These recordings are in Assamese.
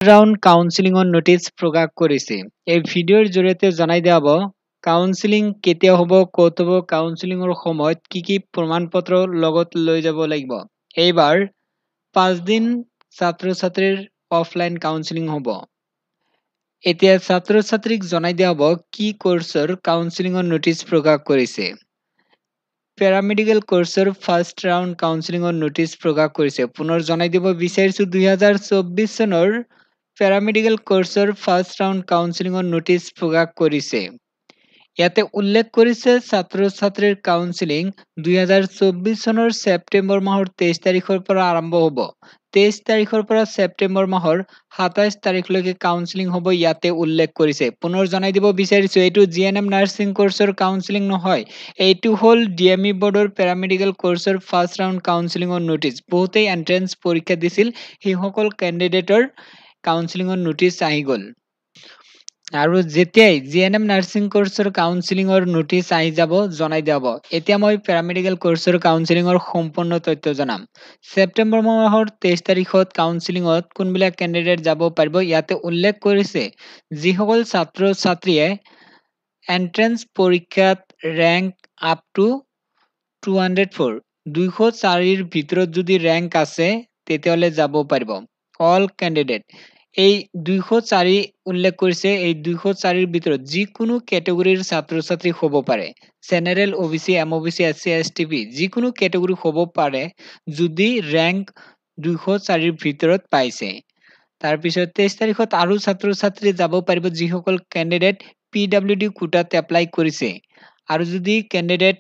ৰাউণ্ড কাউন্সেলিঙৰ নোটিছ প্ৰকাশ কৰিছে। এই ভিডিঅ'ৰ জৰিয়তে জনাই দিয়া হ'ব কাউন্সেলিং কেতিয়া হ'ব, ক'ত হ'ব, কাউন্সেলিঙৰ সময়ত কি প্ৰমাণপত্ৰ লগত লৈ যাব লাগিব। এইবাৰ 5 দিন ছাত্ৰ-ছাত্ৰীৰ অফলাইন কাউন্সেলিং হ'ব। এতিয়া ছাত্ৰ-ছাত্ৰীক জনাই দিয়া হ'ব কি কোৰ্চৰ কাউন্সেলিঙৰ নোটিছ প্ৰকাশ কৰিছে। পেৰামেডিকেল কোৰ্চৰ ফাৰ্ষ্ট ৰাউণ্ড কাউন্সেলিঙৰ নোটিছ প্ৰকাশ কৰিছে। পুনৰ জনাই দিব বিচাৰিছো 2024 চনৰ পেৰামেডিকেল কোৰ্চৰ ফাৰ্ষ্ট ৰাউণ্ড কাউন্সেলিঙৰ নোটিছ প্ৰকাশ কৰিছে। ইয়াতে উল্লেখ কৰিছে ছাত্ৰ-ছাত্ৰীৰ কাউন্সেলিং 2024 চনৰ ছেপ্টেম্বৰ মাহৰ 23 তাৰিখৰ পৰা আৰম্ভ হ'ব। 23 তাৰিখৰ পৰা ছেপ্টেম্বৰ মাহৰ 27 তাৰিখলৈকে কাউন্সেলিং হ'ব ইয়াতে উল্লেখ কৰিছে। পুনৰ জনাই দিব বিচাৰিছো এইটো জিএনএম নাৰ্ছিং কোৰ্চৰ কাউন্সেলিং নহয়। এইটো হ'ল ডিএমই বৰ্ডৰ পেৰামেডিকেল কোৰ্চৰ ফাৰ্ষ্ট ৰাউণ্ড কাউন্সেলিঙৰ নোটিছ। বহুতেই এন্ট্ৰেন্স পৰীক্ষা দিছিল, সেইসকল কেণ্ডিডেটৰ কাউন্সেলিঙৰ নোটিছ আহি গ'ল। আৰু যেতিয়াই জিএনএম নাৰ্ছিং কোৰ্চৰ কাউন্সেলিঙৰ নোটিছ আহি যাব জনাই দিয়া হ'ব। এতিয়া মই পেৰামেডিকেল কোৰ্চৰ কাউন্সেলিঙৰ সম্পূৰ্ণ তথ্য জনাম। ছেপ্টেম্বৰ মাহৰ 23 তাৰিখত কাউন্সেলিঙত কোনবিলাক কেণ্ডিডেট যাব পাৰিব ইয়াতে উল্লেখ কৰিছে যিসকল ছাত্ৰ-ছাত্ৰীয়ে এন্ট্ৰেন্স পৰীক্ষাত ৰেংক আপ টু 204 204ৰ ভিতৰত যদি ৰেংক আছে তেতিয়াহ'লে যাব পাৰিব। অল কেণ্ডিডেট এই 204 উল্লেখ কৰিছে, এই 204ৰ ভিতৰত যিকোনো কেটেগৰীৰ ছাত্ৰ-ছাত্ৰী হ'ব পাৰে। General, OBC, MOBC, SC, STP যিকোনো কেটেগৰী হ'ব পাৰে যদি ৰেংক 204ৰ ভিতৰত পাইছে। তাৰপিছত 23 তাৰিখত আৰু ছাত্ৰ-ছাত্ৰী যাব পাৰিব যিসকল কেণ্ডিডেট PWD কোটাত এপ্লাই কৰিছে আৰু যদি কেণ্ডিডেট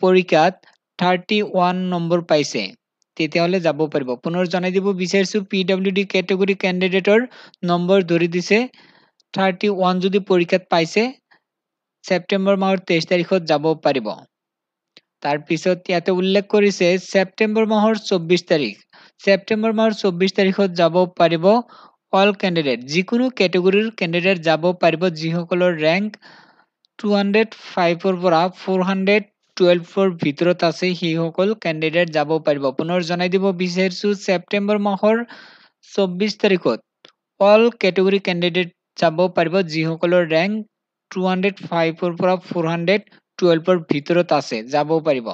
পৰীক্ষাত 31 নম্বৰ পাইছে তেতিয়াহ'লে যাব পাৰিব। পুনৰ জনাই দিব বিচাৰিছো PWD কেটেগৰী কেণ্ডিডেটৰ নম্বৰ ধৰি দিছে 31 যদি পৰীক্ষাত পাইছে ছেপ্টেম্বৰ মাহৰ 23 তাৰিখত যাব পাৰিব। তাৰপিছত ইয়াতে উল্লেখ কৰিছে ছেপ্টেম্বৰ মাহৰ 24 তাৰিখ। ছেপ্টেম্বৰ মাহৰ 24 তাৰিখত যাব পাৰিব অল কেণ্ডিডেট যিকোনো কেটেগৰীৰ কেণ্ডিডেট যাব পাৰিব যিসকলৰ ৰেংক 205ৰ পৰা 412ৰ ভিতৰত আছে সেইসকল কেণ্ডিডেট যাব পাৰিব। পুনৰ জনাই দিব বিচাৰিছো ছেপ্টেম্বৰ মাহৰ 24 তাৰিখত অল কেটেগৰী কেণ্ডিডেট যাব পাৰিব যিসকলৰ ৰেংক 205ৰ পৰা 412ৰ ভিতৰত আছে যাব পাৰিব।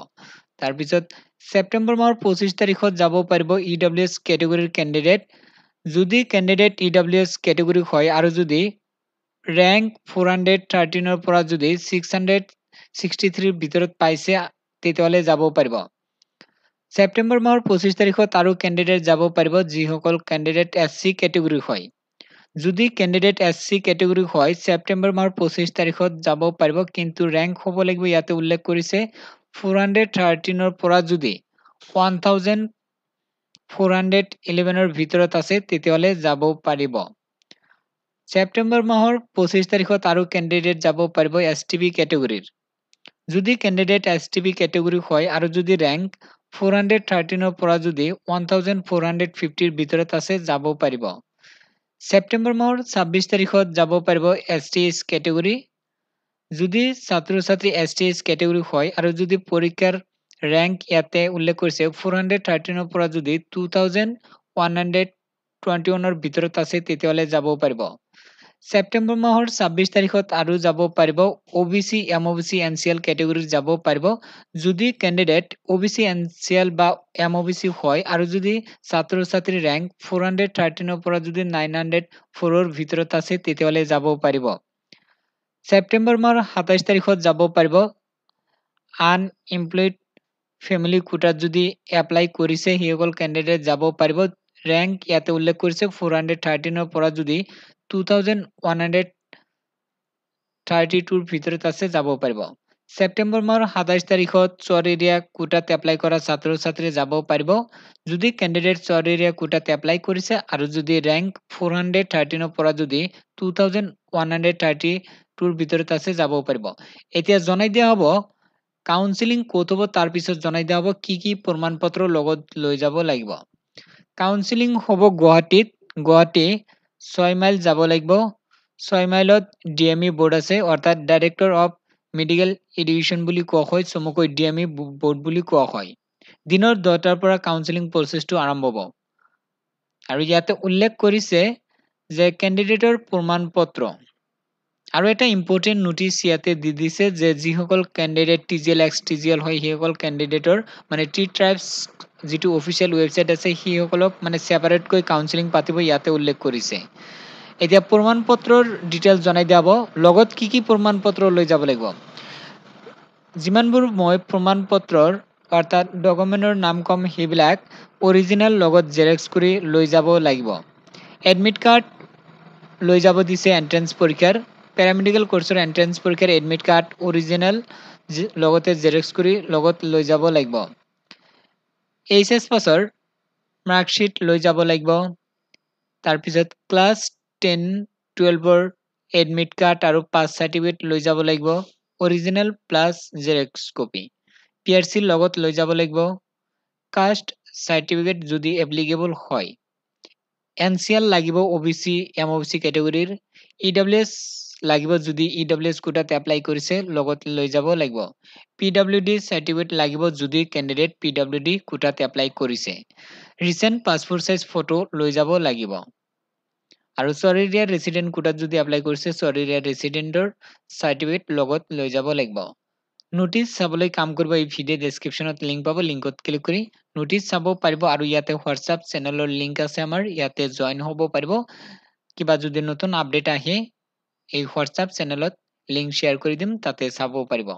তাৰপিছত ছেপ্টেম্বৰ মাহৰ 25 তাৰিখত যাব পাৰিব EWS কেটেগৰীৰ কেণ্ডিডেট। যদি কেণ্ডিডেট EWS কেটেগৰী হয় আৰু যদি ৰেংক 413ৰ পৰা যদি 663ৰ ভিতৰত পাইছে তেতিয়াহ'লে যাব পাৰিব। ছেপ্টেম্বৰ মাহৰ 25 তাৰিখত আৰু কেণ্ডিডেট যাব পাৰিব যিসকল কেণ্ডিডেট SC কেটেগৰী হয়। যদি কেণ্ডিডেট SC কেটেগৰী হয় ছেপ্টেম্বৰ মাহৰ 25 তাৰিখত যাব পাৰিব, কিন্তু ৰেংক হ'ব লাগিব ইয়াতে উল্লেখ কৰিছে 413ৰ পৰা যদি 1411ৰ ভিতৰত আছে তেতিয়াহ'লে যাব পাৰিব। ছেপ্টেম্বৰ মাহৰ 25 তাৰিখত আৰু কেণ্ডিডেট যাব পাৰিব STB কেটেগৰীৰ। যদি কেণ্ডিডেট STB কেটেগৰী হয় আৰু যদি ৰেংক 413ৰ পৰা যদি 1450ৰ ভিতৰত আছে যাব পাৰিব। ছেপ্টেম্বৰ মাহৰ 26 তাৰিখত যাব পাৰিব STS কেটেগৰী। যদি ছাত্ৰ-ছাত্ৰী STS কেটেগৰী হয় আৰু যদি পৰীক্ষাৰ ৰেংক ইয়াতে উল্লেখ কৰিছে 413ৰ পৰা যদি 2121ৰ ভিতৰত আছে তেতিয়াহ'লে যাব পাৰিব। ছেপ্টেম্বৰ মাহৰ 26 তাৰিখত আৰু যাব পাৰিব OBC, MOBC, NCL কেটেগৰীত যাব পাৰিব। যদি কেণ্ডিডেট OBC, NCL বা MOBC হয় আৰু যদি ছাত্ৰ-ছাত্ৰীৰ ৰেংক 413ৰ পৰা যদি 904ৰ ভিতৰত আছে তেতিয়াহ'লে যাব পাৰিব। ছেপ্টেম্বৰ মাহৰ 27 তাৰিখত যাব পাৰিব আনএমপ্লয়ড ফেমিলি কোটাত যদি এপ্লাই কৰিছে সেইসকল কেণ্ডিডেট যাব পাৰিব। ৰেংক ইয়াতে উল্লেখ কৰিছে 413ৰ পৰা যদি 2132ৰ ভিতৰত আছে যাব পাৰিব। ছেপ্টেম্বৰ মাহৰ 27 তাৰিখত চৰ এৰিয়া কোটাত এপ্লাই কৰা ছাত্ৰ-ছাত্ৰী যাব পাৰিব। যদি কেণ্ডিডেট চৰ এৰিয়া কোটাত এপ্লাই কৰিছে আৰু যদি ৰেংক 413ৰ পৰা যদি 2132ৰ ভিতৰত আছে যাব পাৰিব। এতিয়া জনাই দিয়া হ'ব কাউন্সেলিং ক'ত হ'ব, তাৰপিছত জনাই দিয়া হ'ব কি প্ৰমাণপত্ৰ লগত লৈ যাব লাগিব। কাউন্সেলিং হ'ব গুৱাহাটী 6 মাইল যাব লাগিব। 6 মাইলত ডিএমই বৰ্ড আছে, অৰ্থাৎ ডাইৰেক্টৰ অফ মেডিকেল এডুকেশ্যন বুলি কোৱা হয়, চমুকৈ ডিএমই বৰ্ড বুলি কোৱা হয়। দিনৰ 10টাৰ পৰা কাউন্সেলিং প্ৰচেছটো আৰম্ভ হ'ব। আৰু ইয়াতে উল্লেখ কৰিছে যে ক্যান্ডিডেটৰ প্ৰমাণপত্ৰ আৰু এটা ইম্পৰ্টেণ্ট নোটিছ ইয়াতে দি দিছে যে যিসকল ক্যান্ডিডেট টিজিএল এক্স টিজিএল হয় সেইসকল ক্যান্ডিডেটৰ মানে টি ট্ৰাইবছ যিটো অফিচিয়েল ৱেবছাইট আছে সেইসকলক মানে সেপাৰেটকৈ কাউন্সেলিং পাতিব ইয়াতে উল্লেখ কৰিছে এতিয়া প্ৰমাণপত্ৰৰ ডিটেইলছ জনাই দিয়াব লগত কি প্ৰমাণপত্ৰ লৈ যাব লাগিব যিমানবোৰ মই প্ৰমাণপত্ৰৰ অৰ্থাৎ ডকুমেণ্টৰ নাম কম সেইবিলাক অৰিজিনেল লগত জেৰক্স কৰি লৈ যাব লাগিব এডমিট কাৰ্ড লৈ যাব দিছে এন্ট্ৰেন্স পৰীক্ষাৰ প্যাৰামেডিকেল কোৰ্সৰ এন্ট্ৰেন্স পৰীক্ষাৰ এডমিট কাৰ্ড অৰিজিনেল লগতে জেৰক্স কৰি লগত লৈ যাব লাগিব এইচএছ পাছৰ মাৰ্কশিট লৈ যাব লাগিব তাৰ পিছত ক্লাছ 10 12ৰ এডমিট কাৰ্ড আৰু পাছ সাৰ্টিফিকেট লৈ যাব লাগিব অৰিজিনেল প্লাস জেৰক্স কপি পিআৰসি লগত লৈ যাব লাগিব কাষ্ট সাৰ্টিফিকেট যদি এপ্লিকেবল হয় এনসিএল লাগিব ওবিসি এমওবিসি ক্যাটাগৰীৰ ইডব্লিউএস লাগিব যদি ইডব্লিউএস কোটাত এপ্লাই কৰিছে লগত লৈ যাব লাগিব পিডব্লিউডি সাৰ্টিফিকেট লাগিব যদি ক্যান্ডিডেট পিডব্লিউডি কোটাত এপ্লাই কৰিছে ৰিসেন্ট পাসপোৰ্ট সাইজ ফটো লৈ যাব লাগিব আৰু সৰিৰিয়া ৰেসিডেন্ট কোটাত যদি এপ্লাই কৰিছে সৰিৰিয়া ৰেসিডেন্টৰ সাৰ্টিফিকেট লগত লৈ যাব লাগিব নোটিছ চাবলৈ কাম কৰিব এই ভিডিও ডেসক্ৰিপশনত লিংক পাব লিংকত ক্লিক কৰি নোটিছ চাব পাৰিব আৰু ইয়াতে হোৱাটসঅ্যাপ চেনেলৰ লিংক আছে আমাৰ ইয়াতে জয়েন হ'ব পাৰিব কিবা যদি নতুন আপডেট আহে এই হোৱাটসঅ্যাপ চেনেলত লিংক শেয়াৰ কৰি দিম তাতে চাব পাৰিব